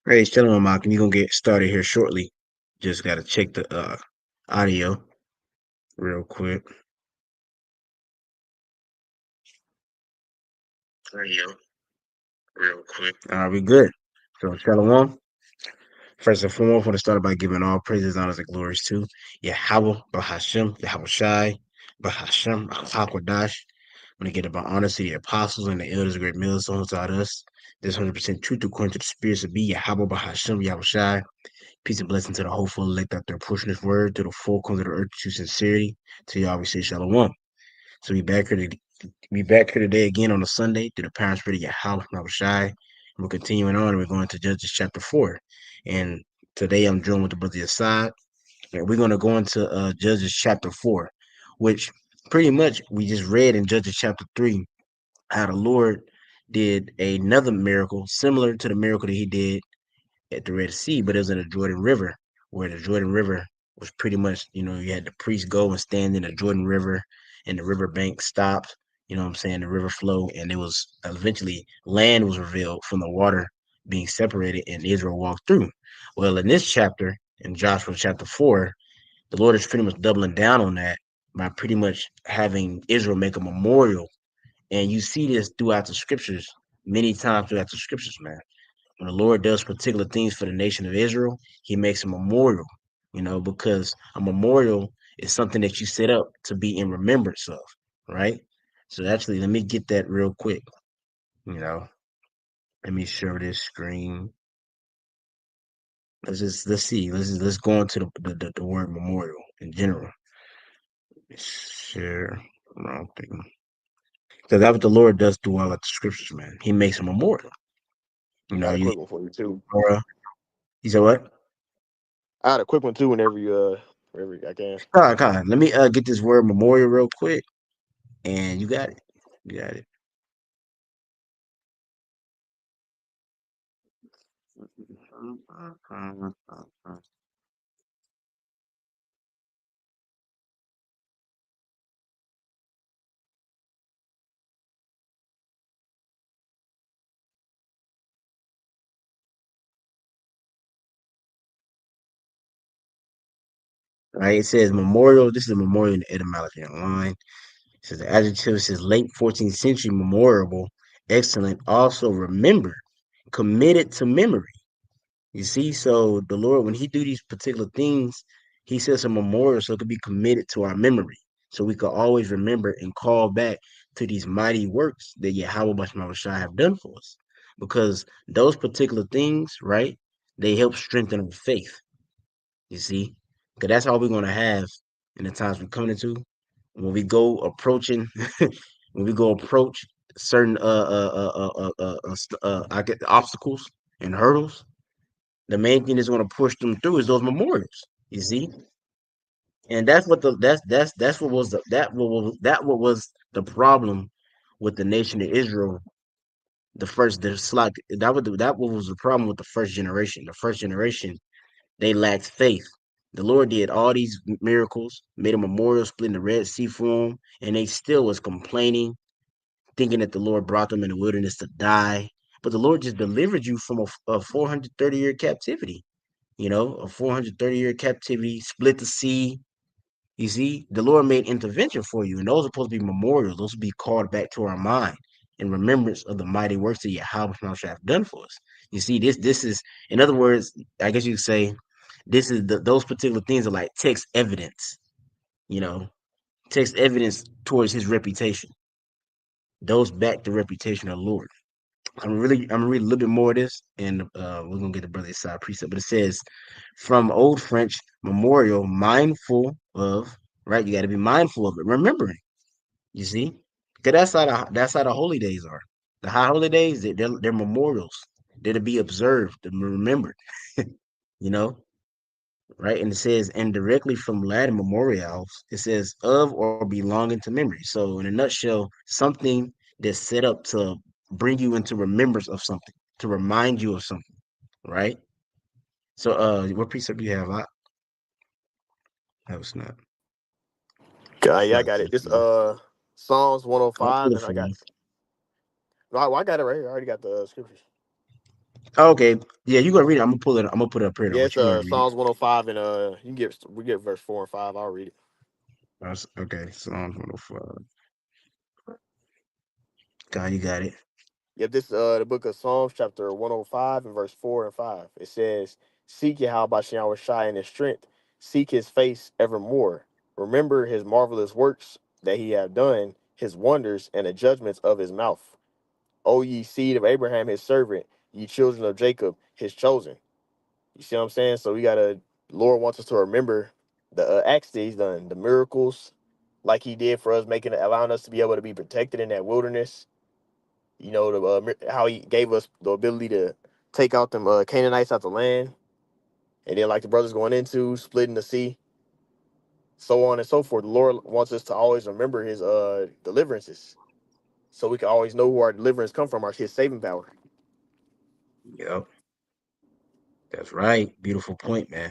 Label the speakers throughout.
Speaker 1: Hey, Shalom, Malcolm. You're gonna get started here shortly. Just gotta check the audio real quick. Audio real quick. We good. So Shalom. First and foremost, I want to start by giving all praises, honors, and glories to Yahweh, Bahashem, Yahweh Shai, Bahashem, Hakwadash. I want to give about honors to the apostles and the elders, of great millstones taught us. This 100% truth according to the spirits of be Yahweh, Bahashem, Yahweh Shai. Peace and blessing to the hopeful elect out there pushing this word to the full corner of the earth to sincerity. To y'all, we say shalom. So we back here today again on a Sunday through the power spirit of Yahweh Shy. And we're continuing on and we're going to Judges chapter 4. And today I'm joined with the brother Assad. And we're gonna go into Judges chapter 4, which pretty much we just read in Judges chapter 3 how the Lord did another miracle similar to the miracle that he did at the Red Sea, but it was in the Jordan River, where the Jordan River was pretty much, you had the priests go and stand in the Jordan River, and the river bank stopped. You know what I'm saying? The river flow, and it was eventually land was revealed from the water being separated, and Israel walked through. Well, in this chapter, in Joshua chapter 4, the Lord is pretty much doubling down on that by pretty much having Israel make a memorial. And you see this throughout the scriptures, many times throughout the scriptures, man. When the Lord does particular things for the nation of Israel, he makes a memorial, because a memorial is something that you set up to be in remembrance of, right? So actually, let me get that real quick. You know, let me share this screen. Let's see. Let's go into the word memorial in general. Share wrong thing. Because that's what the Lord does through all of the scriptures, man. He makes a memorial. You
Speaker 2: I
Speaker 1: know,
Speaker 2: had a
Speaker 1: you
Speaker 2: quick one for you too.
Speaker 1: you said what?
Speaker 2: I had a quick one too. Whenever I can.
Speaker 1: Come on. Let me get this word memorial real quick. And you got it. You got it. Right. It says memorial. This is a memorial in the etymology online. It says the adjective says late 14th century memorable, excellent, also remembered, committed to memory. You see, so the Lord, when He do these particular things, He says a memorial so it could be committed to our memory. So we could always remember and call back to these mighty works that Yahweh Bashmawashah have done for us. Because those particular things, right, they help strengthen our faith. You see? Because that's all we're gonna have in the times we're coming into. When we go approaching when we go approach certain I get obstacles and hurdles, the main thing that's going to push them through is those memorials. You see, and that's what the that's what was the, that what was the problem with the nation of Israel. The first the slack that what was the problem with the first generation. The first generation they lacked faith. The Lord did all these miracles, made a memorial, splitting the Red Sea for them, and they still was complaining, thinking that the Lord brought them in the wilderness to die. But the Lord just delivered you from a 430-year captivity. A 430-year captivity, split the sea. You see, the Lord made intervention for you, and those are supposed to be memorials. Those will be called back to our mind in remembrance of the mighty works that Yahweh have done for us. You see, this is, in other words, I guess you could say, this is those particular things are like text evidence. You know, text evidence towards His reputation. Those back the reputation of the Lord. I'm gonna read a little bit more of this, and we're gonna get the brother side precept. But it says, from Old French memorial, mindful of, right? You got to be mindful of it, remembering. You see, because that's how the holy days are. The high holy days, they're memorials. They're to be observed and remembered. You know, right? And it says, and directly from Latin memorials, it says of or belonging to memory. So in a nutshell, something that's set up to bring you into remembrance of something, to remind you of something, right? So what precept do you have? I have a snap.
Speaker 2: Yeah, I got it. This Psalms
Speaker 1: I'll pull
Speaker 2: 105,
Speaker 1: it
Speaker 2: and I
Speaker 1: for
Speaker 2: got
Speaker 1: you.
Speaker 2: no, I got it right here. I already got the scriptures.
Speaker 1: Okay, yeah, you gonna read it. I'm gonna pull it. I'm gonna put it up here though.
Speaker 2: Yeah,
Speaker 1: What
Speaker 2: it's
Speaker 1: you want to read it?
Speaker 2: Psalms 105, and you can get we get verse 4 and 5. I'll read it.
Speaker 1: Okay, Psalms 105. God, you got it.
Speaker 2: Yep, this the book of Psalms, chapter 105 and verse 4 and 5. It says, "Seek Yahweh Shai in his strength, seek his face evermore. Remember his marvelous works that he have done, his wonders and the judgments of his mouth. O ye seed of Abraham, his servant, ye children of Jacob, his chosen." You see what I'm saying? So we gotta. Lord wants us to remember the acts that he's done, the miracles, like he did for us, making allowing us to be able to be protected in that wilderness. You know, how he gave us the ability to take out them Canaanites out the land, and then like the brothers going into splitting the sea, so on and so forth. The Lord wants us to always remember his deliverances, so we can always know who our deliverance come from, our his saving power.
Speaker 1: Yep, that's right. Beautiful point, man.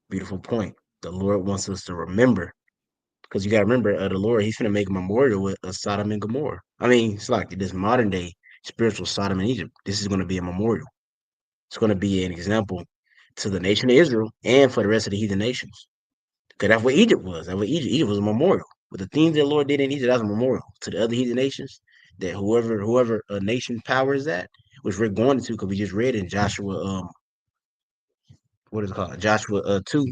Speaker 1: Beautiful point. The Lord wants us to remember, because you got to remember, the Lord, He's gonna make a memorial with Sodom and Gomorrah. I mean, it's like this modern day spiritual Sodom and Egypt. This is gonna be a memorial. It's gonna be an example to the nation of Israel and for the rest of the heathen nations. Because that's what Egypt was. That's what Egypt was a memorial. But the things that the Lord did in Egypt, that's a memorial to the other heathen nations. That whoever a nation power is that, which we're going to, because we just read in Joshua, what is it called? Joshua 2.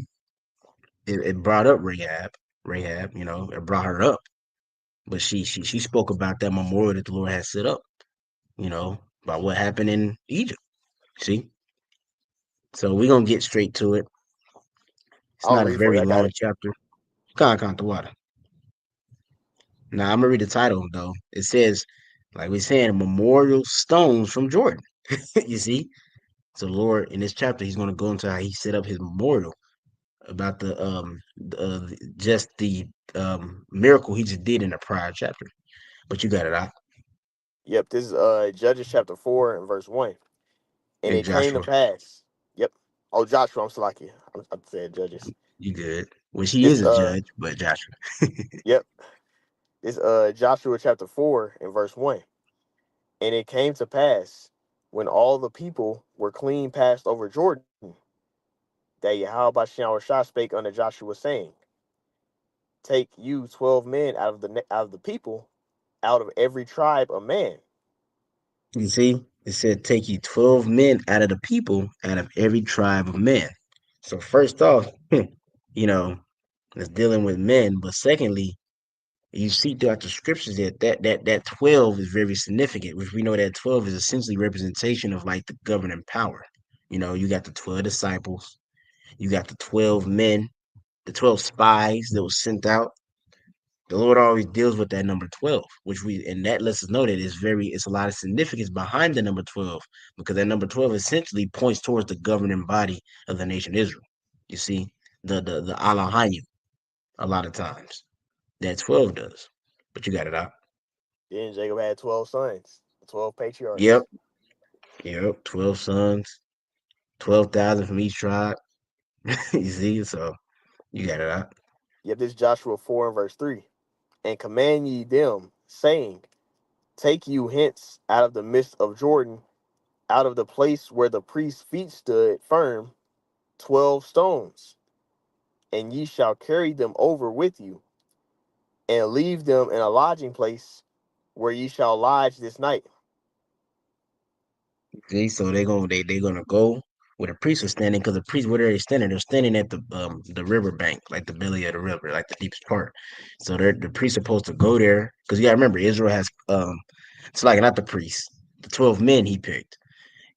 Speaker 1: It brought up Rahab, it brought her up. But she spoke about that memorial that the Lord had set up, about what happened in Egypt. See? So we're gonna get straight to it. It's
Speaker 2: I'll
Speaker 1: not a
Speaker 2: read for
Speaker 1: very
Speaker 2: you. I got
Speaker 1: long
Speaker 2: it.
Speaker 1: chapter. Come on, the water. Now I'm gonna read the title though. It says, like we're saying, memorial stones from Jordan. You see? So the Lord in this chapter, He's gonna go into how He set up His memorial about just the miracle He just did in the prior chapter. But you got it out.
Speaker 2: Yep, this is Judges chapter 4 and verse 1. And
Speaker 1: Hey
Speaker 2: it came to
Speaker 1: Joshua,
Speaker 2: pass. Yep. Oh, Joshua, I'm Salakia. I said Judges.
Speaker 1: you good? Well, she
Speaker 2: This
Speaker 1: is a judge, but Joshua.
Speaker 2: Yep. This Joshua chapter 4 and verse 1. And it came to pass when all the people were clean passed over Jordan, that Yahweh Shah spake unto Joshua, saying, "Take you 12 men out of the people, out of every tribe a man."
Speaker 1: You see, it said, take you 12 men out of the people, out of every tribe of men. So, first off, you know, it's dealing with men. But secondly, you see throughout the scriptures that 12 is very significant, which we know that 12 is essentially representation of like the governing power. You got the 12 disciples, you got the 12 men, the 12 spies that was sent out. The Lord always deals with that number 12, and that lets us know that it's a lot of significance behind the number 12, because that number 12 essentially points towards the governing body of the nation Israel. You see, the Elohim a lot of times. That 12 does. But you got it out.
Speaker 2: Then Jacob had 12 sons, 12
Speaker 1: Yep.
Speaker 2: patriarchs.
Speaker 1: Yep. 12 sons, 12,000 from each tribe. You see, so you got it out.
Speaker 2: Yep, this is Joshua 4 and verse 3. And command ye them, saying, "Take you hence out of the midst of Jordan, out of the place where the priest's feet stood firm, 12 stones, and ye shall carry them over with you, and leave them in a lodging place where ye shall lodge this night."
Speaker 1: See, so they're gonna go where the priests are standing, because the priests, where they're standing, they're standing at the river bank, like the belly of the river, like the deepest part. So the priests supposed to go there, because you gotta remember Israel has it's like not the priests, the 12 men he picked.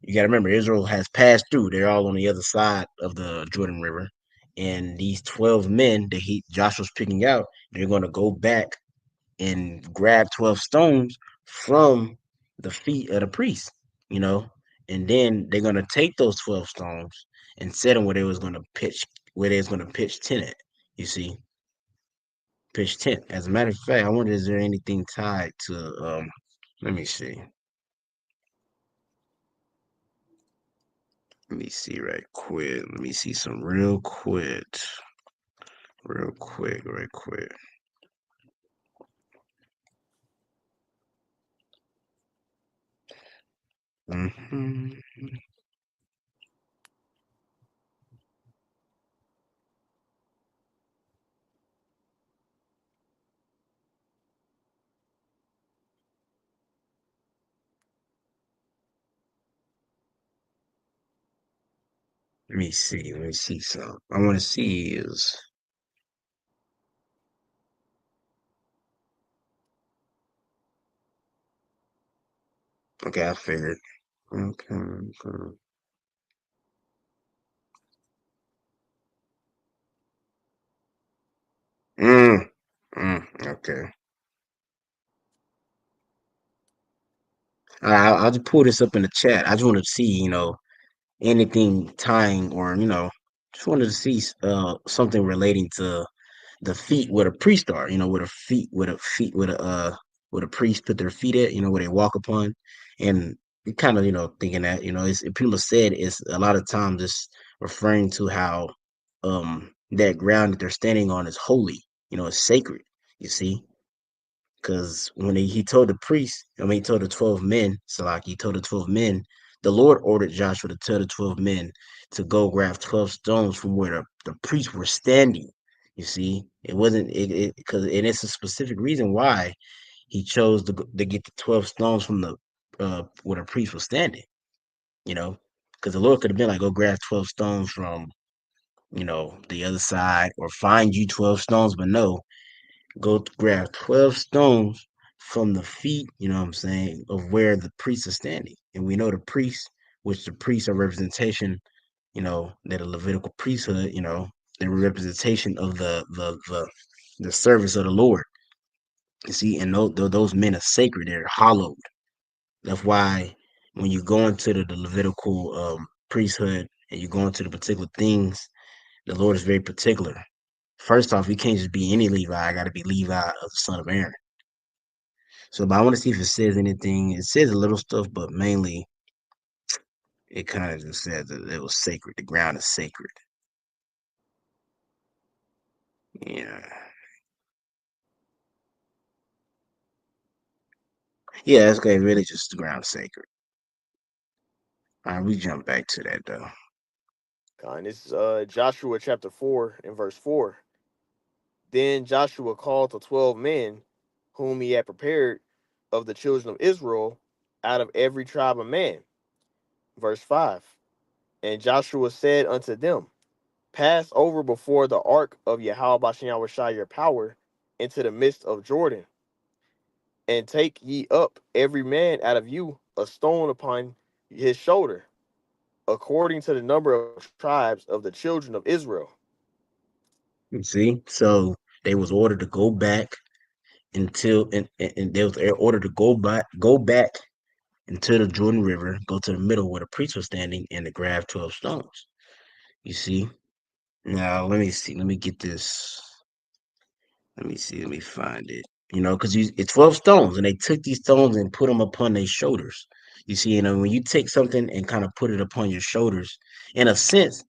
Speaker 1: You gotta remember Israel has passed through. They're all on the other side of the Jordan River, and these 12 men that Joshua's picking out, they're gonna go back and grab 12 stones from the feet of the priest, you know, and then they're gonna take those 12 stones and set them where they was gonna pitch tent at. You see, pitch tent. As a matter of fact, I wonder is there anything tied to let me see. Let me see right quick. Let me see some real quick. Real quick, real quick. Hmm. Let me see. Let me see some. I want to see is okay. I figured. Okay. Okay. Mm, okay. I'll just pull this up in the chat. I just want to see, anything tying or just wanted to see something relating to the feet where the priests are, where the feet where the priests put their feet at, where they walk upon. And you kind of, thinking that, it pretty much said it's a lot of times it's referring to how that ground that they're standing on is holy, it's sacred, you see. Because when he told the priest, I mean, he told the 12 men, so like he told the 12 men, the Lord ordered Joshua to tell the 12 men to go grab 12 stones from where the priests were standing. You see, it wasn't because, and it's a specific reason why he chose to get the 12 stones from the where the priest was standing. You know, because the Lord could have been like, go grab 12 stones from the other side or find you 12 stones, but no, go grab 12 stones from the feet, what I'm saying, of where the priests are standing. And we know the priests, which the priests are representation, that a Levitical priesthood, they're a representation of the service of the Lord. You see, and those men are sacred, they're hallowed. That's why when you go into the Levitical priesthood and you go into the particular things, the Lord is very particular. First off, you can't just be any Levi. I got to be Levi of the son of Aaron. So, but I want to see if it says anything. It says a little stuff, but mainly it kind of just says that it was sacred. The ground is sacred. Yeah. Yeah, it's okay. Really just the ground is sacred. All right, we jump back to that though.
Speaker 2: And this is Joshua chapter 4 and verse 4. Then Joshua called the 12 men whom he had prepared of the children of Israel out of every tribe of man. Verse 5. And Joshua said unto them, pass over before the ark of Yahweh Bashem Shai your power into the midst of Jordan, and take ye up every man out of you a stone upon his shoulder, according to the number of tribes of the children of Israel.
Speaker 1: You see, so they was ordered to go back until and they was ordered to go back into the Jordan River, go to the middle where the priest was standing, and to grab 12 stones. You see. Now let me see. Let me get this. Let me see. Let me find it. Because it's 12 stones, and they took these stones and put them upon their shoulders. You see, when you take something and kind of put it upon your shoulders, in a sense,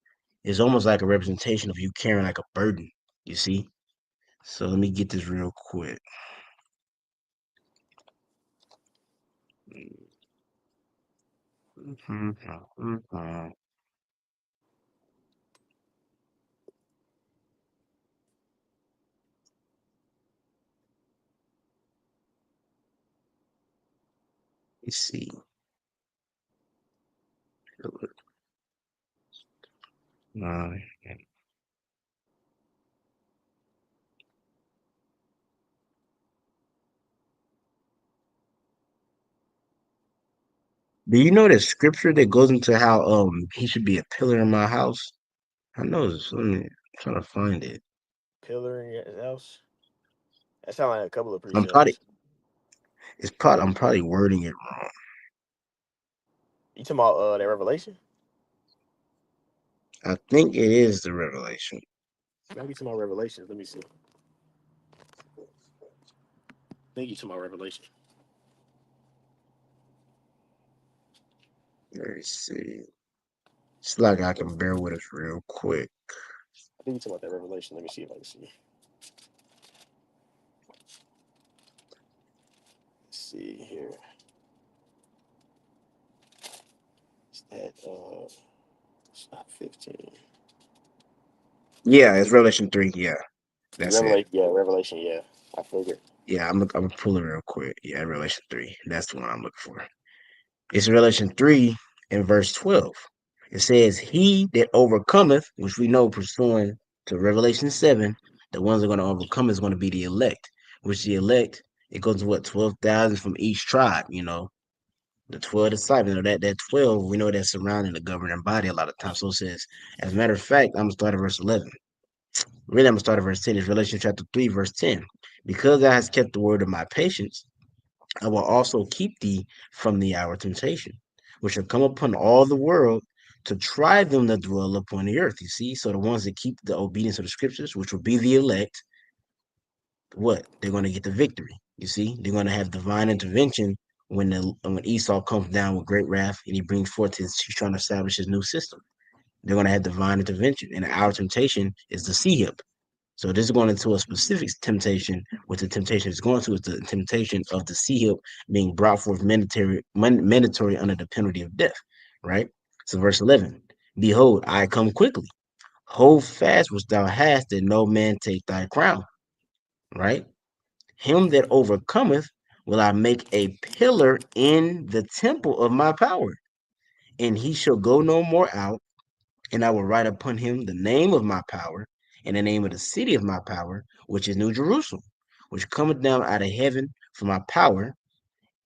Speaker 1: it's almost like a representation of you carrying like a burden. You see. So let me get this real quick. Let's see. Uh, do you know the scripture that goes into how he should be a pillar in my house? I know this. Let me try to find it.
Speaker 2: Pillar in your house. That sounds like a couple of
Speaker 1: I'm probably
Speaker 2: precepts.
Speaker 1: I'm probably wording it wrong.
Speaker 2: You talking about that Revelation?
Speaker 1: I think it is the Revelation.
Speaker 2: Maybe to my Revelations. Let me see. I think you to my Revelation.
Speaker 1: Let me see. It's like I can bear with us real quick.
Speaker 2: I think you talking about that Revelation. Let me see if I can see. Let's see here. It's that it's not 15.
Speaker 1: Yeah, it's Revelation 3. Yeah, that's it.
Speaker 2: Revelation, yeah, Revelation, yeah. I figured.
Speaker 1: Yeah, I'm gonna pull it real quick. Yeah, Revelation 3. That's the one I'm looking for. It's Revelation 3 in verse 12. It says, "He that overcometh," which we know pursuing to Revelation 7, the ones that are going to overcome is going to be the elect, which the elect, it goes to what, 12,000 from each tribe, the 12 disciples. That 12, we know that's surrounding the governing body a lot of times. So it says, as a matter of fact, I'm going to start at verse 11. Really, I'm going to start at verse 10. It's Revelation chapter 3, verse 10. "Because thou hast kept the word of my patience, I will also keep thee from the hour of temptation, which shall come upon all the world to try them that dwell upon the earth." You see, so the ones that keep the obedience of the scriptures, which will be the elect, what? They're going to get the victory. You see, they're going to have divine intervention when Esau comes down with great wrath and he brings forth he's trying to establish his new system. They're going to have divine intervention, and our temptation is the sea hip. So this is going into a specific temptation. What the temptation is going to is the temptation of the sea hip being brought forth mandatory under the penalty of death, right? So verse 11, "Behold, I come quickly. Hold fast which thou hast, that no man take thy crown," right? "Him that overcometh will I make a pillar in the temple of my power, and he shall go no more out, and I will write upon him the name of my power, and the name of the city of my power, which is New Jerusalem, which cometh down out of heaven from my power,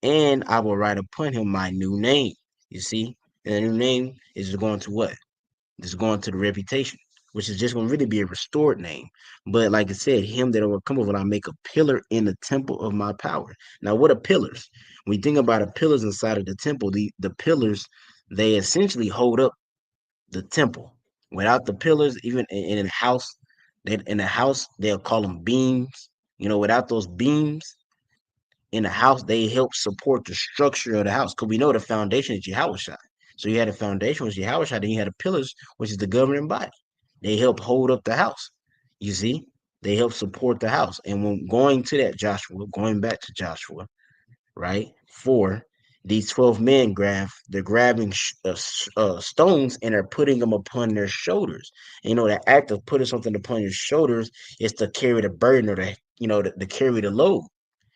Speaker 1: and I will write upon him my new name." You see? And the new name is going to what? It's going to the reputation, which is just going to really be a restored name. But like I said, "Him that overcometh will I make a pillar in the temple of my power." Now, what are pillars? When you think about the pillars inside of the temple, the pillars, they essentially hold up the temple. Without the pillars, even in a house, they'll call them beams. Without those beams in the house, they help support the structure of the house. Because we know the foundation is Yahushua. So you had a foundation, which is Yahushua, then you had the pillars, which is the governing body. They help hold up the house. You see, they help support the house. And when going to that Joshua, going back to Joshua, right? 4, these 12 men they're grabbing stones and they're putting them upon their shoulders. And, the act of putting something upon your shoulders is to carry the burden or to carry the load.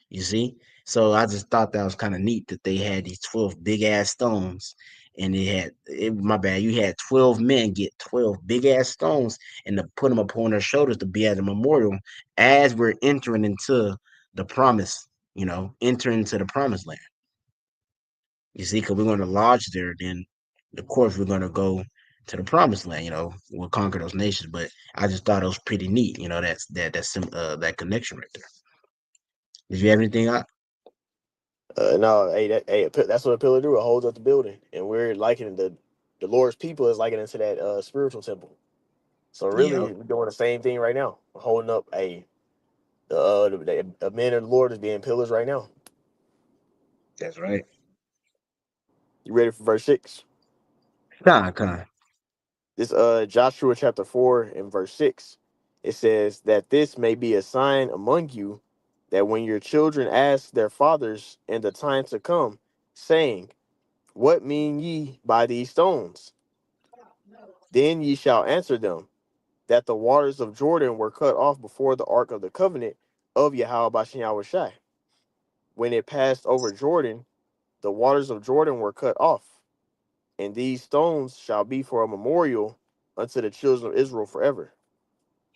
Speaker 1: You see? So I just thought that was kind of neat that they had these 12 big ass stones. And my bad, you had 12 men get 12 big ass stones and to put them upon their shoulders to be as a memorial as we're entering into the promise, entering into the promised land. You see, because we're going to lodge there, then of course we're going to go to the promised land. We'll conquer those nations. But I just thought it was pretty neat. That connection right there. Did you have anything out?
Speaker 2: No, that's what a pillar do. It holds up the building, and we're likening the Lord's people is likening to that spiritual temple. So
Speaker 1: Yeah,
Speaker 2: really, we're doing the same thing right now. We're holding up the men of the Lord is being pillars right now.
Speaker 1: that's right.
Speaker 2: You ready for verse 6?
Speaker 1: Con.
Speaker 2: This Joshua chapter 4 and verse 6. It says that this may be a sign among you, that when your children ask their fathers in the time to come, saying, "What mean ye by these stones?" Then ye shall answer them, that the waters of Jordan were cut off before the ark of the covenant of Yahweh Bashem Yahushai. When it passed over Jordan, the waters of Jordan were cut off, and these stones shall be for a memorial unto the children of Israel forever.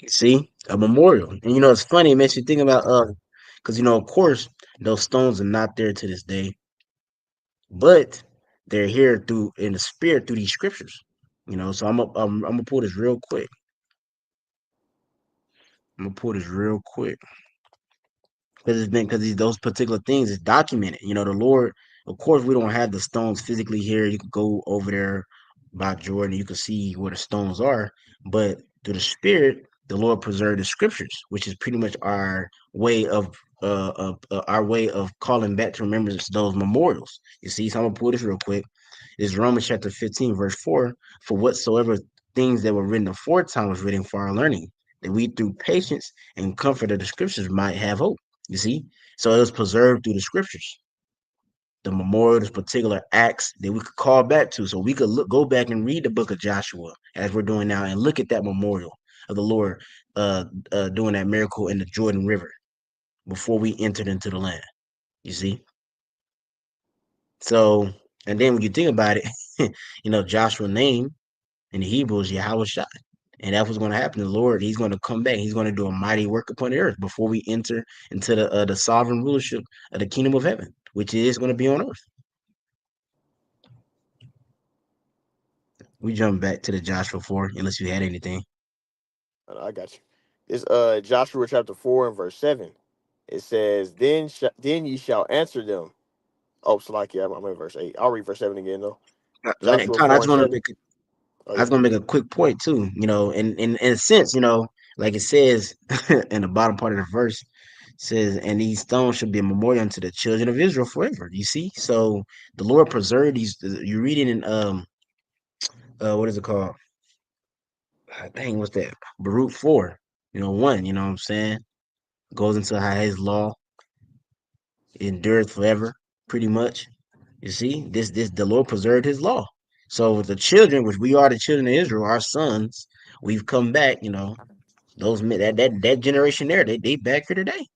Speaker 1: You see, a memorial. And it's funny, it makes you think about because of course those stones are not there to this day, but they're here through in the spirit through these scriptures. So I'm gonna pull this real quick. I'm gonna pull this real quick. Because those particular things is documented. The Lord, of course, we don't have the stones physically here. You could go over there by Jordan, you can see where the stones are, but through the Spirit, the Lord preserved the Scriptures, which is pretty much our way of calling back to remembrance those memorials. You see, so I'm gonna pull this real quick. It's Romans chapter 15, verse 4. "For whatsoever things that were written aforetime was written for our learning, that we through patience and comfort of the Scriptures might have hope." You see? So it was preserved through the scriptures, the memorial, those particular acts that we could call back to. So we could go back and read the book of Joshua as we're doing now and look at that memorial of the Lord doing that miracle in the Jordan River before we entered into the land. You see? So, and then when you think about it, Joshua name In the Hebrew is Yahweh Shai. And that's what's going to happen. The Lord, He's going to come back. He's going to do a mighty work upon the earth before we enter into the sovereign rulership of the kingdom of heaven, which is going to be on earth. We jump back to the Joshua 4, unless you had anything.
Speaker 2: I got you. It's Joshua chapter 4 and verse 7. It says, then ye shall answer them. Oh, so like, yeah, I'm in verse 8. I'll read verse 7 again, though. Joshua
Speaker 1: Kind of,
Speaker 2: 4 and 7. Oh,
Speaker 1: I was
Speaker 2: yeah.
Speaker 1: gonna make a quick point too. In a sense, like it says in the bottom part of the verse, says, "And these stones should be a memorial unto the children of Israel forever." You see, so the Lord preserved these. You read it in what is it called? Dang, what's that? Baruch 4. 1. You know what I'm saying? Goes into how His law endureth forever, pretty much. You see, this the Lord preserved His law. So with the children, which we are the children of Israel, our sons, we've come back. Those that generation there, they back here today.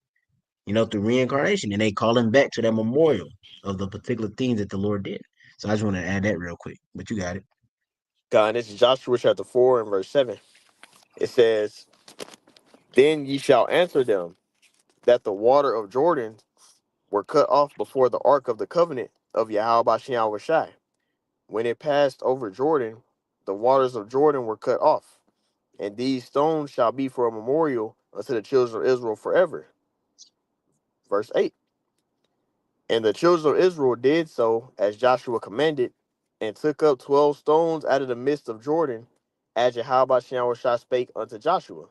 Speaker 1: Through reincarnation, and they call them back to that memorial of the particular things that the Lord did. So I just want to add that real quick, but you got it.
Speaker 2: God, and this is Joshua chapter 4 and verse 7. It says, then ye shall answer them that the water of Jordan were cut off before the ark of the covenant of Yahweh Bashem Shai. When it passed over Jordan, the waters of Jordan were cut off, and these stones shall be for a memorial unto the children of Israel forever. Verse 8. And the children of Israel did so as Joshua commanded, and took up 12 stones out of the midst of Jordan, as Yahweh Shai spake unto Joshua,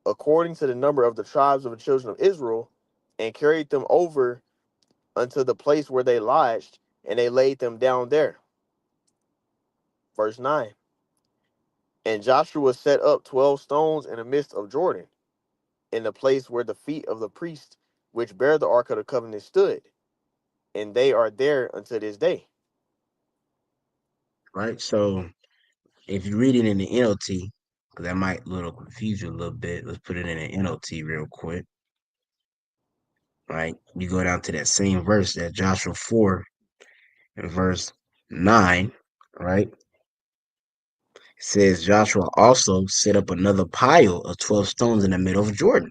Speaker 2: according to the number of the tribes of the children of Israel, and carried them over unto the place where they lodged, and they laid them down there. Verse 9. And Joshua set up 12 stones in the midst of Jordan, in the place where the feet of the priests which bear the ark of the covenant stood, and they are there unto this day.
Speaker 1: Right. So if you read it in the NLT, because that might little confuse you a little bit, let's put it in the NLT real quick. Right. You go down to that same verse, that Joshua 4 and verse 9. Right. It says Joshua also set up another pile of 12 stones in the middle of Jordan,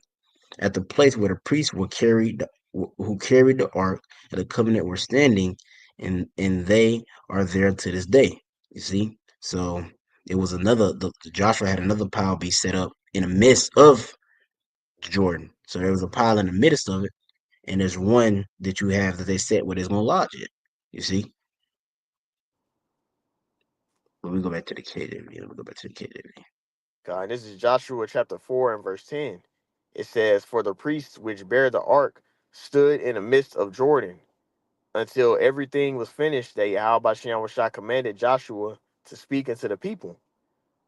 Speaker 1: at the place where the priests who carried the ark of the covenant were standing, and they are there to this day. You see, so it was Joshua had another pile be set up in the midst of Jordan. So there was a pile in the midst of it, and there's one that you have that they set where they're gonna lodge it. You see, when we go back to the KJV, let me go back to the KJV.
Speaker 2: God, this is Joshua chapter 4 and verse 10. It says, for the priests which bear the ark stood in the midst of Jordan until everything was finished that Yahweh Shai commanded Joshua to speak unto the people,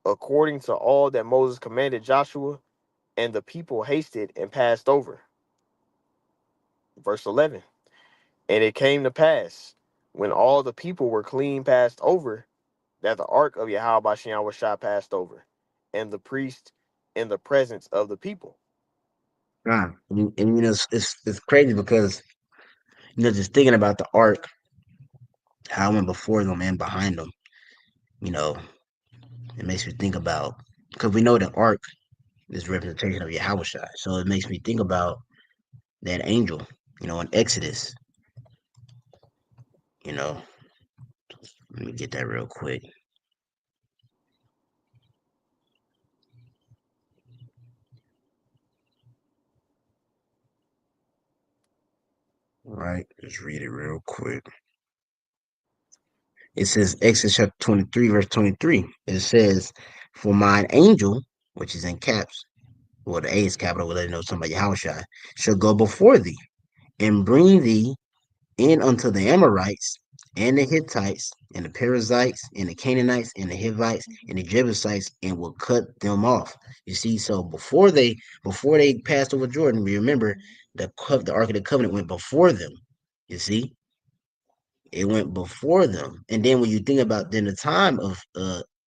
Speaker 2: according to all that Moses commanded Joshua, and the people hasted and passed over. Verse 11. And it came to pass, when all the people were clean passed over, that the ark of Yahweh Shai passed over, and the priest in the presence of the people.
Speaker 1: It's crazy because just thinking about the ark, how I went before them and behind them. You know, it makes me think about, because we know the ark is representation of Yahweh Shai. So it makes me think about that angel, in Exodus. You know, let me get that real quick. All right, let's read it real quick. It says Exodus chapter 23, verse 23. It says, for mine angel, which is in caps, well, the A is capital, we'll let you know something about Yahweh Shai, shall go before thee and bring thee in unto the Amorites and the Hittites and the Perizzites and the Canaanites and the Hivites and the Jebusites, and will cut them off. You see, so before they passed over Jordan, remember the Ark of the Covenant went before them. You see, it went before them. And then when you think about then the time of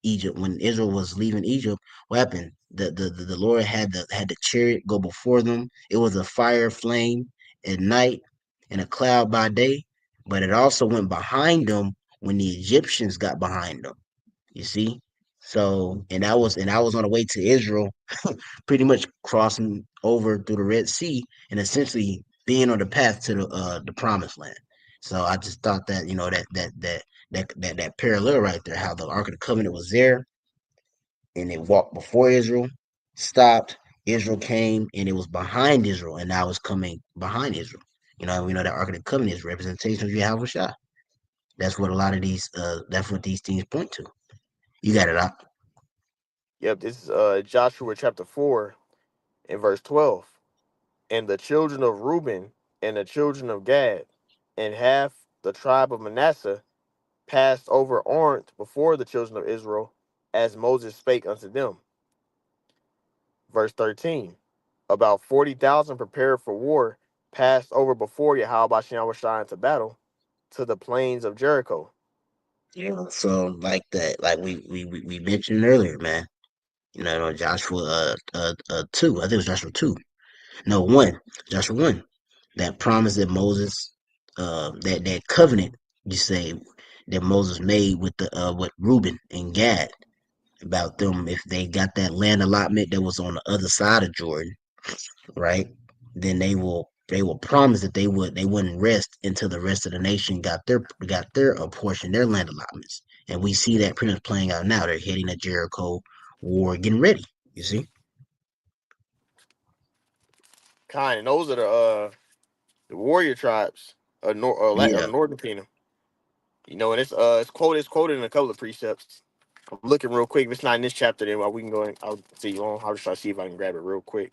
Speaker 1: Egypt, when Israel was leaving Egypt, what happened? The Lord had the chariot go before them. It was a fire flame at night and a cloud by day, but it also went behind them when the Egyptians got behind them. You see? And I was on the way to Israel, pretty much crossing over through the Red Sea and essentially being on the path to the promised land. So I just thought that, that parallel right there, how the Ark of the Covenant was there and it walked before Israel, stopped, Israel came, and it was behind Israel, and now it's coming behind Israel. We know that Ark of the Covenant is representation of Yahweh Shah. That's what a lot of that's what these things point to. You got it up.
Speaker 2: Yep, this is Joshua chapter 4 and verse 12. And the children of Reuben and the children of Gad and half the tribe of Manasseh passed over armed before the children of Israel, as Moses spake unto them. Verse 13. About 40,000 prepared for war passed over before Yahweh Shai into battle to the plains of Jericho.
Speaker 1: Yeah. So like that, like we mentioned earlier, man. Joshua 2. I think it was Joshua 2. No, 1. Joshua 1. That promise that Moses, that covenant, you say, that Moses made with Reuben and Gad about them if they got that land allotment that was on the other side of Jordan, right? Then they will promise that they wouldn't rest until the rest of the nation got their portion, their land allotments. And we see that pretty much playing out now. They're heading to Jericho war, getting ready. You see?
Speaker 2: Kind, and those are the warrior tribes of the
Speaker 1: Yeah.
Speaker 2: northern kingdom. And it's quoted in a couple of precepts. I'm looking real quick. If it's not in this chapter, then we can go and I'll see you on. I'll just try to see if I can grab it real quick.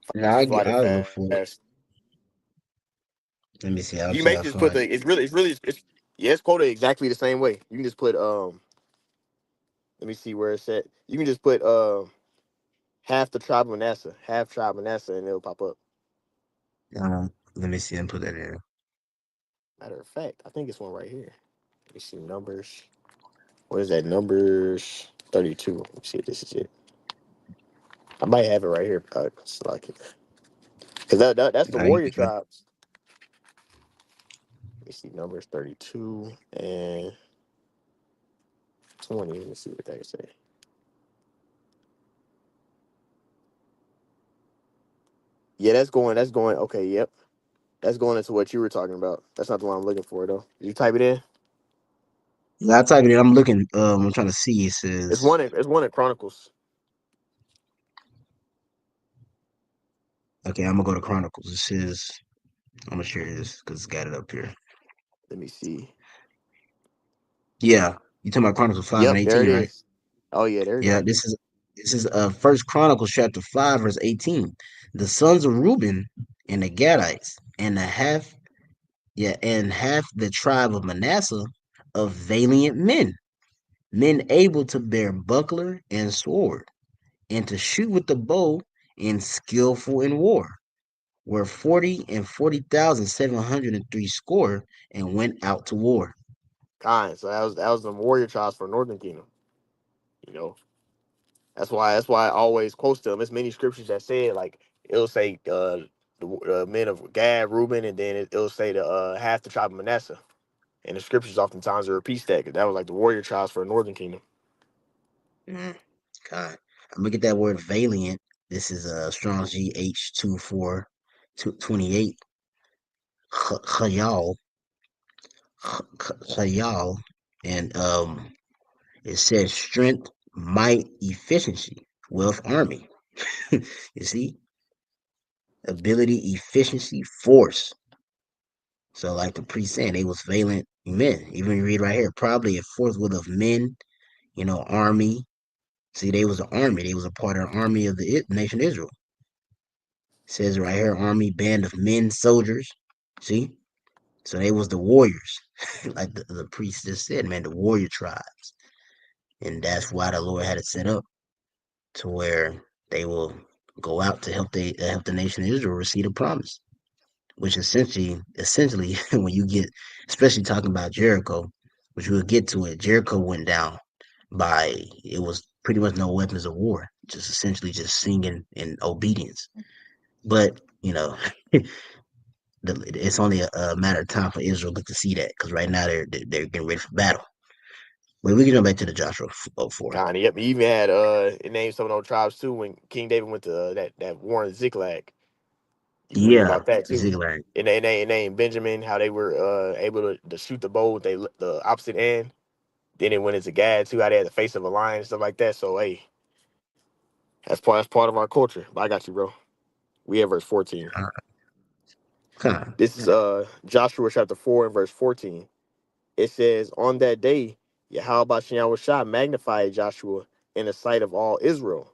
Speaker 2: If I can
Speaker 1: Yeah,
Speaker 2: just find it
Speaker 1: I'll look for
Speaker 2: fast.
Speaker 1: it. Let me see. I'll
Speaker 2: You
Speaker 1: try
Speaker 2: may
Speaker 1: to
Speaker 2: just put
Speaker 1: find
Speaker 2: the.
Speaker 1: it.
Speaker 2: It's yeah, it's quoted exactly the same way. You can just put Let me see where it's at. You can just put half the tribe of Manasseh, half tribe Manasseh, and it'll pop up.
Speaker 1: Let me see and put that in.
Speaker 2: Matter of fact, I think it's one right here. Let me see numbers. What is that? Numbers 32. Let me see if this is it. I might have it right here. It's like it. Because that's the
Speaker 1: You
Speaker 2: warrior
Speaker 1: good.
Speaker 2: tribes. Let me see numbers 32 and 20. Let me see what they say. Yeah, that's going. Okay, yep. That's going into what you were talking about. That's not the one I'm looking for though. You type it in.
Speaker 1: Yeah, I type it in. I'm looking. I'm trying to see. It
Speaker 2: It's
Speaker 1: says.
Speaker 2: one. It's one in Chronicles.
Speaker 1: Okay, I'm gonna go to Chronicles. It says. I'm gonna share this because it's got it up here.
Speaker 2: Let me see.
Speaker 1: Yeah, you talking about Chronicles 5 and
Speaker 2: Yep, there it
Speaker 1: 18, right?
Speaker 2: is. Oh yeah, there you
Speaker 1: Yeah,
Speaker 2: go.
Speaker 1: this is First Chronicles chapter 5 verse 18. The sons of Reuben and the Gadites and half the tribe of Manasseh of valiant men able to bear buckler and sword, and to shoot with the bow, and skillful in war, were 40,703 score, and went out to war.
Speaker 2: Kind. So that was the warrior tribes for Northern Kingdom. You know, that's why I always quote them. There's many scriptures that say it, like it'll say the men of Gad, Reuben, and then it'll say the half the tribe of Manasseh. And the scriptures oftentimes it repeats that 'cause that was like the warrior tribes for the Northern Kingdom.
Speaker 1: Mm, God. I'm gonna get that word valiant. This is Strong's GH2428. Chayal, Chayal, and it says strength, might, efficiency, wealth, army. You see, ability, efficiency, force. So, like the priest saying, they was valiant men. Even you read right here, probably a fourth with of men, army. See, they was an army. They was a part of the army of the nation Israel. It says right here, army, band of men, soldiers. See, so they was the warriors, like the priest just said, man, the warrior tribes, and that's why the Lord had it set up to where they will go out to help the nation of Israel receive the promise. Which essentially, when you get, especially talking about Jericho, which we'll get to it, Jericho went down by it was pretty much no weapons of war, just essentially just singing in obedience. But it's only a matter of time for Israel to see that because right now they're getting ready for battle. Wait, we can go back to the Joshua 4.
Speaker 2: Kind of. Yep. He even had it named some of those tribes too when King David went to that war in Ziklag. You can read
Speaker 1: Yeah,
Speaker 2: about that too.
Speaker 1: Ziklag.
Speaker 2: And they named Benjamin how they were able to shoot the bow with the opposite end. Then it went into Gad too, how they had the face of a lion and stuff like that. So hey, that's part of our culture. But I got you, bro. We have verse 14.
Speaker 1: Uh, Con.
Speaker 2: This is Joshua chapter 4 and verse 14. It says, on that day, Yahweh Shai magnified Joshua in the sight of all Israel,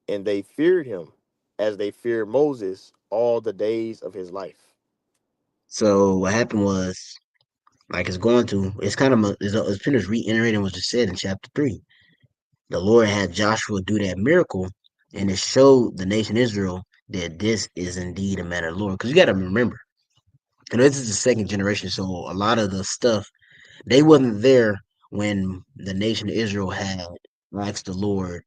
Speaker 2: and they feared him as they feared Moses all the days of his life.
Speaker 1: So what happened was, like it's going to, it's kind of, it's pretty much reiterating what was said in chapter 3. The Lord had Joshua do that miracle, and it showed the nation Israel that this is indeed a man of the Lord. Because you got to remember, this is the second generation, so a lot of the stuff they wasn't there when the nation of Israel had asked the Lord,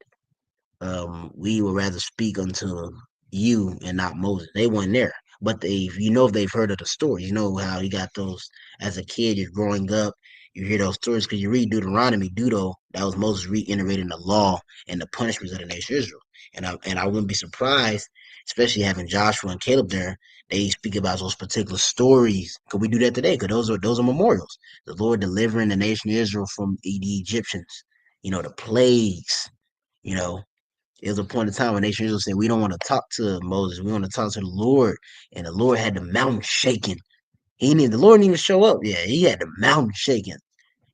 Speaker 1: we would rather speak unto you and not Moses. They weren't there. But they've heard of the stories. You know how you got those as a kid, you're growing up, you hear those stories because you read Deuteronomy, Deuto, that was Moses reiterating the law and the punishments of the nation of Israel. And I wouldn't be surprised, especially having Joshua and Caleb there, they speak about those particular stories. Could we do that today? Because those are memorials. The Lord delivering the nation of Israel from the Egyptians, the plagues, you know, it was a point in time when nation Israel said, we don't want to talk to Moses. We want to talk to the Lord. And the Lord had the mountain shaking. The Lord didn't even show up. Yeah, he had the mountain shaking.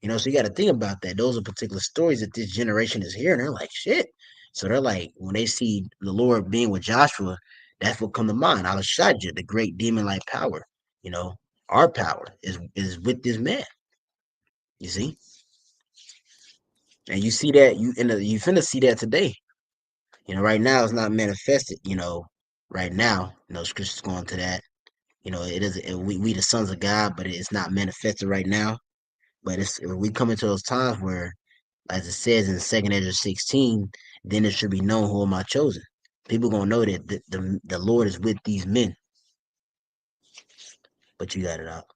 Speaker 1: So you got to think about that. Those are particular stories that this generation is hearing. They're like, shit. So they're like, when they see the Lord being with Joshua, that's what come to mind. Alashadja, the great demon like power. You know, our power is with this man. You see? And you see that you finna see that today. Right now it's not manifested, right now. Scripture's going to that. It is we the sons of God, but it's not manifested right now. But it's we come into those times where, as it says in 2nd Ezra 16, then it should be known who am I chosen. People gonna know that the Lord is with these men. But you got it out.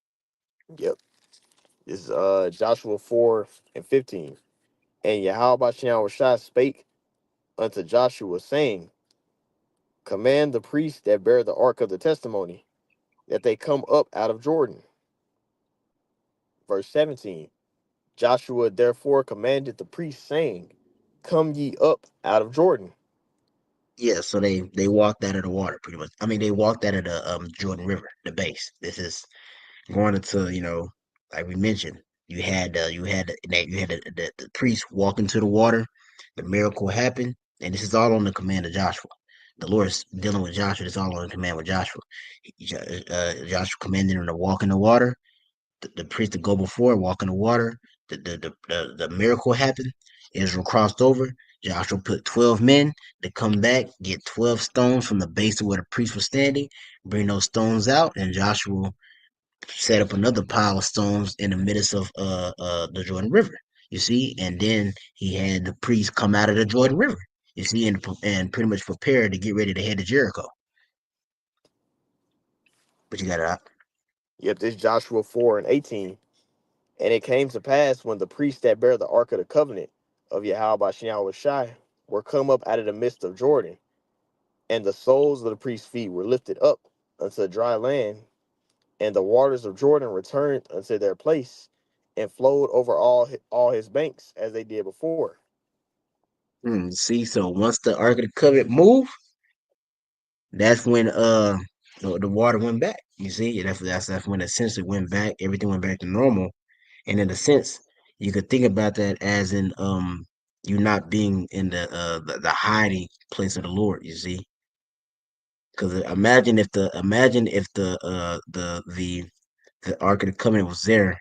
Speaker 2: Yep. This is Joshua 4 and 15. And Yahweh Shai spake unto Joshua, saying, command the priests that bear the ark of the testimony, that they come up out of Jordan. Verse 17. Joshua therefore commanded the priests, saying, come ye up out of Jordan.
Speaker 1: Yeah, so they walked out of the water pretty much. I mean, they walked out of the Jordan River, the base. This is going into, like we mentioned, you had the priest walk into the water, the miracle happened, and this is all on the command of Joshua. The Lord is dealing with Joshua. It's all on the command with Joshua. Joshua commanded him to walk in the water. The priest to go before, walk in the water. The miracle happened. Israel crossed over. Joshua put 12 men to come back, get 12 stones from the base of where the priest was standing, bring those stones out, and Joshua set up another pile of stones in the midst of the Jordan River. You see, and then he had the priests come out of the Jordan River. You see, and pretty much prepare to get ready to head to Jericho. But you got it out.
Speaker 2: Yep, this Joshua 4 and 18. And it came to pass when the priests that bear the ark of the covenant of Yahweh Shai were come up out of the midst of Jordan, and the soles of the priest's feet were lifted up unto dry land, and the waters of Jordan returned unto their place, and flowed over all his banks as they did before.
Speaker 1: See, so once the Ark of the Covenant moved, that's when the water went back. You see, that's when essentially went back. Everything went back to normal. And in a sense, you could think about that as in you not being in the hiding place of the Lord. You see, because imagine if the Ark of the Covenant was there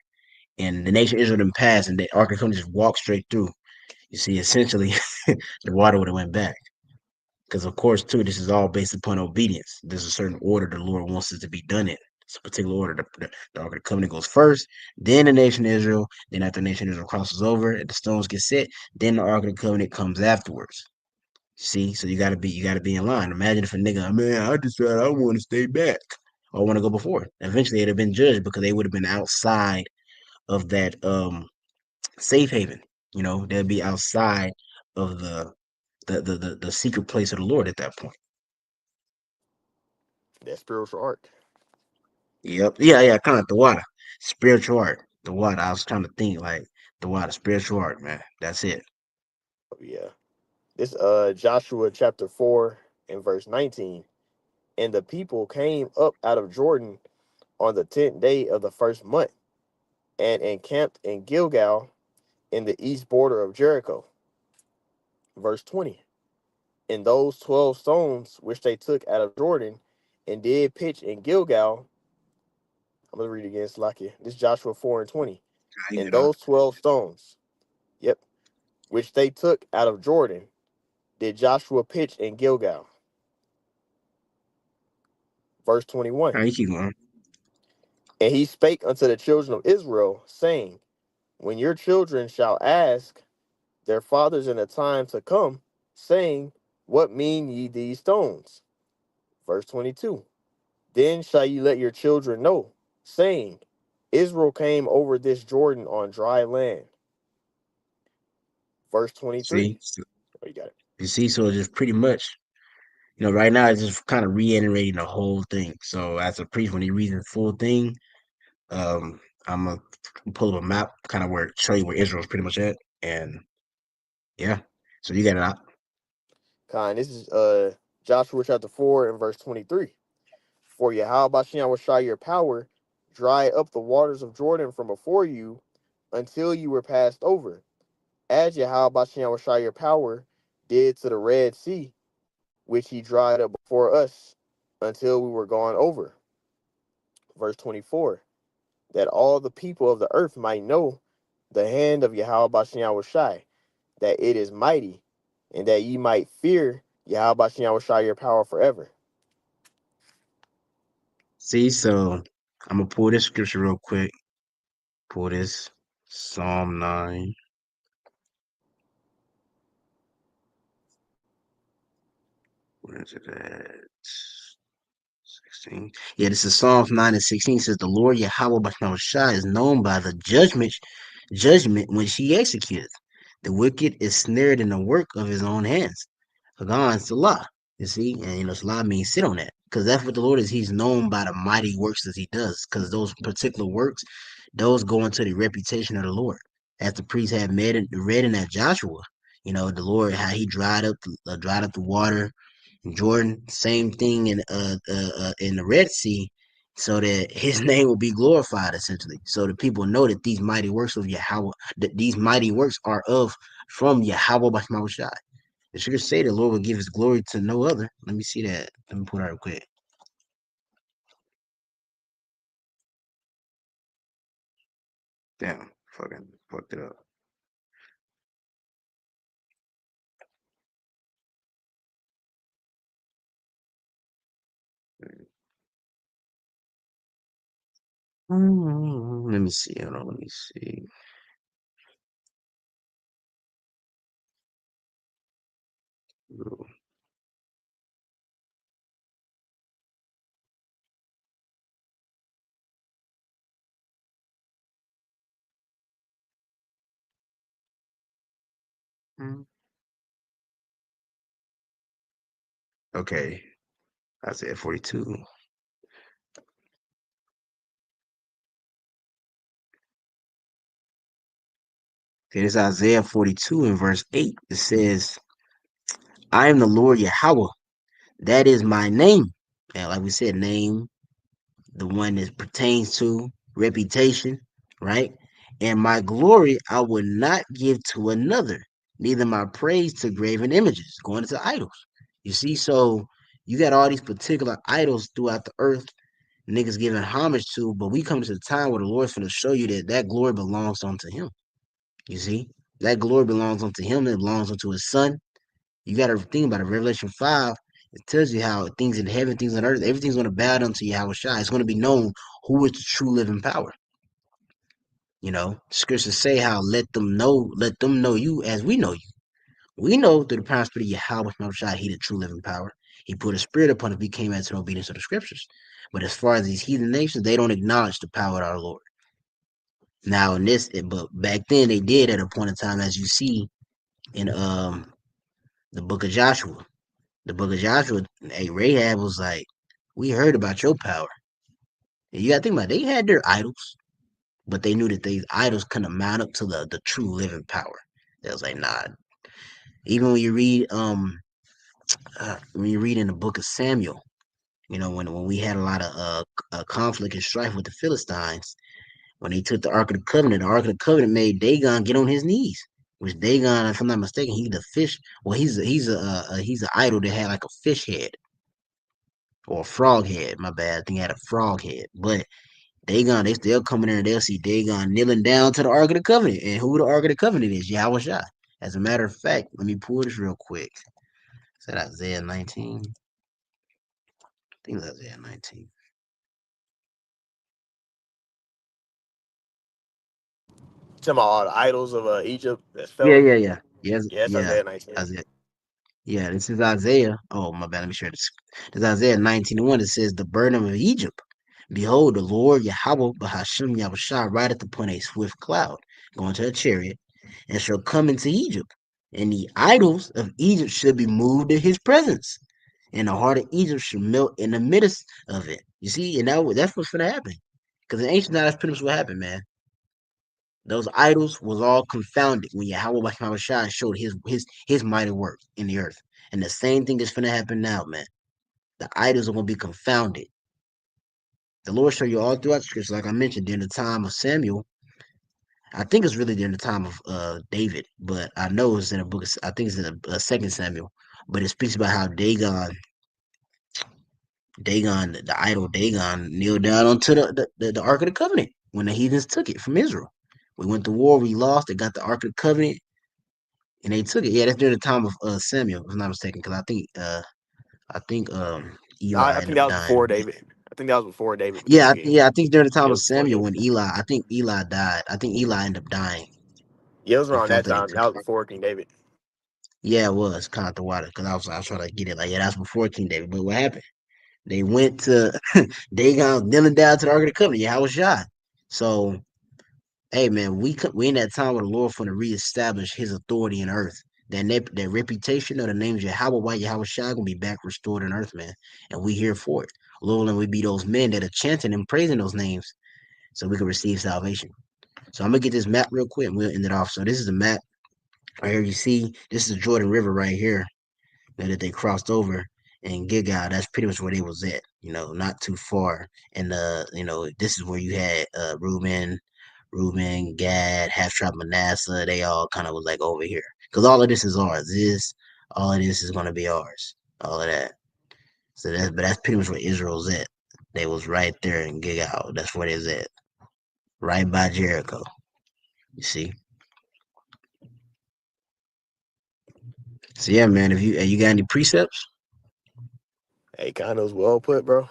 Speaker 1: and the nation of Israel didn't pass and the Ark of the Covenant just walked straight through. You see, essentially, the water would have went back. Because of course, too, this is all based upon obedience. There's a certain order the Lord wants it to be done in. It's a particular order. The Ark of the Covenant goes first, then the nation of Israel. Then after the nation of Israel crosses over, and the stones get set, then the Ark of the Covenant comes afterwards. See, so you gotta be in line. Imagine if a nigga, man, I decided I want to stay back. Or I want to go before. Eventually, it'd have been judged because they would have been outside of that safe haven. They'll be outside of the secret place of the Lord at that point.
Speaker 2: That spiritual ark.
Speaker 1: Yep. Yeah, yeah, kind of like the water. Spiritual art. The water. I was trying to think like the water, spiritual art, man. That's it.
Speaker 2: Oh, yeah. This Joshua chapter 4 and verse 19. And the people came up out of Jordan on the 10th day of the first month and encamped in Gilgal in the east border of Jericho. Verse 20. And those 12 stones which they took out of Jordan and did pitch in Gilgal. I'm going to read it again, Slakia. This is Joshua 4 and 20.
Speaker 1: I ain't
Speaker 2: And
Speaker 1: it up.
Speaker 2: those 12 stones, yep, which they took out of Jordan, did Joshua pitch in Gilgal. Verse 21.
Speaker 1: All right, you keep going.
Speaker 2: And he spake unto the children of Israel, saying, when your children shall ask their fathers in the time to come, saying, what mean ye these stones? Verse 22. Then shall ye let your children know, saying, Israel came over this Jordan on dry land. Verse 23.
Speaker 1: See, so,
Speaker 2: Oh, you got it.
Speaker 1: you see, so just pretty much, right now it's just kind of reiterating the whole thing. So as a priest, when he reads the full thing, I'm gonna pull up a map, kind of where show you where Israel's pretty much at, and yeah. So you got it out.
Speaker 2: Kind. This is Joshua chapter 4 and verse 23. For Yahweh Bashem will show your power, dry up the waters of Jordan from before you until you were passed over, as Yahweh Bashem will show your power did to the Red Sea, which he dried up before us until we were gone over. Verse 24. That all the people of the earth might know the hand of Yahweh Bashem Shai, that it is mighty, and that ye might fear Yahweh Bashem Shai your power forever.
Speaker 1: See, so I'm gonna pull this scripture real quick. Pull this Psalm 9. Where is it at? 16. Yeah, this is Psalms 9 and 16. It says, the Lord Yahweh Bashar Shai is known by the judgment which he executeth. The wicked is snared in the work of his own hands. Hagan Salah. You see, and Salah means sit on that. Because that's what the Lord is. He's known by the mighty works that he does. Because those particular works, those go into the reputation of the Lord. As the priest had read in that Joshua, the Lord, how he dried up the water Jordan, same thing in the Red Sea, so that his name will be glorified essentially. So the people know that these mighty works of Yahweh, that these mighty works are of from Yahweh Bashmawashai. The scriptures say the Lord will give his glory to no other. Let me see that. Let me put it real quick. Damn, fucking fucked it up. Let me see. Hold on, let me see. Okay, I said 42. Okay, it's Isaiah 42 and verse 8. It says, I am the Lord Yahweh. That is my name. And like we said, name, the one that pertains to reputation, right? And my glory I will not give to another, neither my praise to graven images, going into idols. You see, so you got all these particular idols throughout the earth, niggas giving homage to, but we come to the time where the Lord's going to show you that that glory belongs unto him. You see, that glory belongs unto him, it belongs unto his son. You got to think about it. Revelation 5, it tells you how things in heaven, things on earth, everything's going to bow down to Yahweh Shai. It's going to be known who is the true living power. Scriptures say how let them know you as we know you. We know through the power and spirit of Yahweh Shai, he the true living power. He put a spirit upon us, we came into the obedience of the scriptures. But as far as these heathen nations, they don't acknowledge the power of our Lord. Now in this, but back then they did at a point in time, as you see in the book of Joshua. The book of Joshua, hey, Rahab was like, "We heard about your power." And you got to think about it, they had their idols, but they knew that these idols couldn't mount up to the true living power. They was like, nah. Even when you read in the book of Samuel, when we had a lot of conflict and strife with the Philistines, when they took the Ark of the Covenant made Dagon get on his knees. Which Dagon, if I'm not mistaken, he's the fish. Well, he's an idol that had like a fish head or a frog head. My bad, I think he had a frog head. But Dagon, they'll come in there and they'll see Dagon kneeling down to the Ark of the Covenant. And who the Ark of the Covenant is? Yahweh Shai. As a matter of fact, let me pull this real quick. Is that Isaiah 19? I think it's Isaiah 19.
Speaker 2: Talking about all the idols of Egypt that
Speaker 1: Yeah,
Speaker 2: fell.
Speaker 1: yeah, yeah. Yes,
Speaker 2: Yeah, it's
Speaker 1: yeah.
Speaker 2: Isaiah 19.
Speaker 1: Isaiah. Yeah, this is Isaiah. Oh, my bad. Let me share this. This is Isaiah 19:1. It says, "The burden of Egypt. Behold, the Lord Yahweh Bahashim Yahushua rideth upon a swift cloud, going to a chariot, and shall come into Egypt. And the idols of Egypt shall be moved in his presence. And the heart of Egypt shall melt in the midst of it." You see, and that's what's going to happen. Because in ancient times, that's pretty much what happened, man. Those idols was all confounded when Yahweh Shai showed his mighty work in the earth. And the same thing is gonna happen now, man. The idols are gonna be confounded. The Lord showed you all throughout the scripture, like I mentioned, during the time of Samuel. I think it's really during the time of David, but I know it's in a book. I think it's in Second Samuel, but it speaks about how Dagon, the idol Dagon, kneeled down onto the Ark of the Covenant when the heathens took it from Israel. We went to war, we lost. They got the Ark of the Covenant, and they took it. Yeah, that's during the time of Samuel, if I'm not mistaken, because I think
Speaker 2: I
Speaker 1: Eli
Speaker 2: think
Speaker 1: ended
Speaker 2: that
Speaker 1: up
Speaker 2: was
Speaker 1: dying.
Speaker 2: before David. I think that was before David, but
Speaker 1: Yeah,
Speaker 2: yeah,
Speaker 1: yeah, I think during the
Speaker 2: yeah,
Speaker 1: time
Speaker 2: it
Speaker 1: of
Speaker 2: was before
Speaker 1: Samuel
Speaker 2: David.
Speaker 1: when I think Eli died. I think Eli ended up dying
Speaker 2: Yeah, it was
Speaker 1: and
Speaker 2: around that
Speaker 1: felt that he
Speaker 2: time.
Speaker 1: took
Speaker 2: That was
Speaker 1: it.
Speaker 2: before King David.
Speaker 1: Yeah, it was kind of the water because I was trying to get it like yeah, that's before King David. But what happened? They went to Dagon kneeling down to the Ark of the Covenant. Yeah, I was shot. So hey man, we in that time where the Lord for to reestablish His authority in earth. That reputation of the name Yahweh, White Yahweh Shai gonna be back restored in earth, man, and we here for it. Lord, and we be those men that are chanting and praising those names, so we can receive salvation. So I'm gonna get this map real quick, and we'll end it off. So this is the map right here. You see, this is Jordan River right here that they crossed over. And Gilgal, that's pretty much where they was at. Not too far. And this is where you had Reuben, Gad, half tribe Manasseh. They all kind of was like over here because all of this is ours. All of this is gonna be ours. All of that. So that's pretty much where Israel's at. They was right there in Gilgal. That's where they's at, right by Jericho. You see. So yeah, man. If you got any precepts,
Speaker 2: Hey, kind of was well put, bro.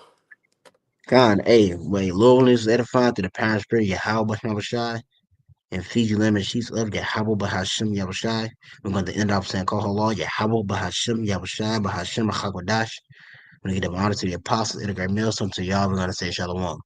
Speaker 1: God, hey, wait, loneliness edifying through the power and spirit, Yahweh Shai, and feed you lemon sheets of Yahweh Bahashim Yahushai. We're going to end off saying, call her law, Yahweh Bahashim Yahushai, Bahashim Hakwadash. We're going to give them honor to the apostles, integrate millstone to y'all. We're going to say Shalom.